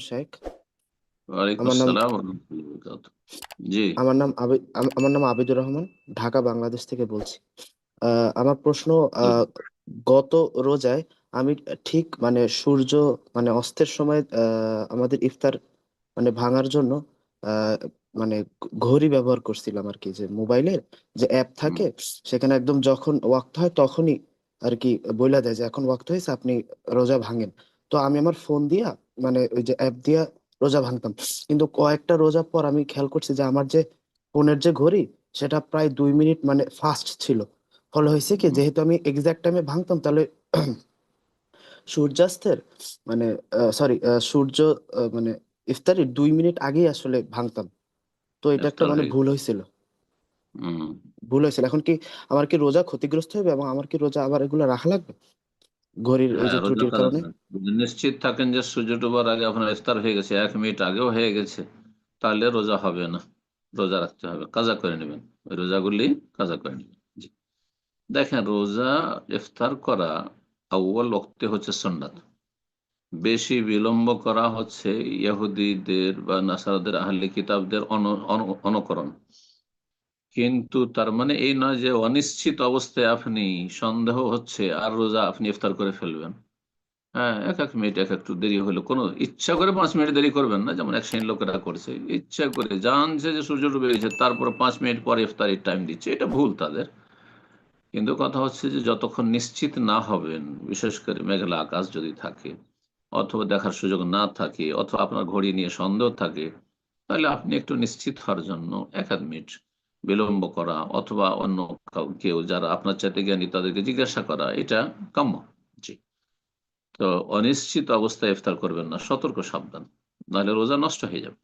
শেখ। ওয়ালাইকুম আমার নাম আসসালাম ওয়া রাহমাতুল্লাহি ওয়া বারাকাতুহু। জি। আমার নাম আবিদুর রহমান। ঢাকা, বাংলাদেশ থেকে বলছি। আমার প্রশ্ন, জি। আহ, গত রোজায় আমি ঠিক মানে সূর্য মানে অস্তের সময় আমাদের ইফতার মানে ভাঙার জন্য আহ, মানে ঘড়ি ব্যবহার করছিলাম আর কি, যে মোবাইলের যে অ্যাপ হুম, থাকে সেখানে একদম যখন ওয়াক্ত হয় তখনই আর কি বইলা দেয় যে এখন ওয়াক্ত হয়েছে, আপনি রোজা ভাঙেন। তো আমি আমার ফোন দিয়া মানে ওই যে অ্যাপ দিয়া রোজা ভাঙতাম। কিন্তু কয়েকটা রোজা পর আমি খেয়াল করছি যে আমার যে ফোনের যে ঘড়ি সেটা প্রায় 2 মিনিট মানে ফাস্ট ছিল। ফলে হয়েছে কি, হুম, যেহেতু আমি এক্সাক্ট টাইমে ভাঙতাম, তাহলে সূর্যাস্তের মানে সরি সূর্য মানে ইফতারির 2 মিনিট আগেই আসলে ভাঙতাম। তো এটা একটা ইফতার মানে হয়ে ভুল গেছে। হয়েছিল। হুম। এখন কি আমার কি রোজা ক্ষতিগ্রস্ত হবে, এবং আমার কি রোজা আবার এগুলো রাখা লাগবে ঘড়ির ওই হ্যাঁ, যে রোজা ত্রুটির কারণে? যদি নিশ্চিত থাকেন যে সূর্য ডোবার আগে আপনার ইফতার হয়ে গেছে, 1 মিনিট আগেও হয়ে গেছে, তাহলে রোজা হবে না। রোজা রাখতে হবে, কাজা করে নেবেন। ওই রোজাগুলি কাজা করে নেবেন। জি। দেখেন, রোজা ইফতার করা আউয়াল ওয়াক্তে হচ্ছে সুন্নাত। বেশি বিলম্ব করা হচ্ছে ইহুদিদের বা নাসারাদের আহলে কিতাবদের অনুকরণ। কিন্তু তার মানে এই নয় যে অনিশ্চিত অবস্থায় আপনি সন্দেহ হচ্ছে আর রোজা আপনি ইফতার করে ফেলবেন। হ্যাঁ, এক এক মিনিট এক একটু দেরি হলো, কোনো ইচ্ছা করে 5 মিনিট দেরি করবেন না, যেমন এক শ্রেণীর লোকেরা করছে। ইচ্ছা করে জানছে যে সূর্য ডুবে গেছে, তারপর 5 মিনিট পরে ইফতারির টাইম দিচ্ছে, এটা ভুল তাদের। কিন্তু কথা হচ্ছে যে যতক্ষণ নিশ্চিত না হবেন, বিশেষ করে মেঘলা আকাশ যদি থাকে, অথবা দেখার সুযোগ না থাকে, অথবা আপনার ঘড়ি নিয়ে সন্দেহ থাকে, তাহলে আপনি একটু নিশ্চিত হওয়ার জন্য এক আধ মিনিট বিলম্ব করা, অথবা অন্য কেউ যারা আপনার চাইতে জ্ঞানী তাদেরকে জিজ্ঞাসা করা, এটা কাম্য। জি। তো অনিশ্চিত অবস্থায় ইফতার করবেন না, সতর্ক সাবধান, নাহলে রোজা নষ্ট হয়ে যাবে।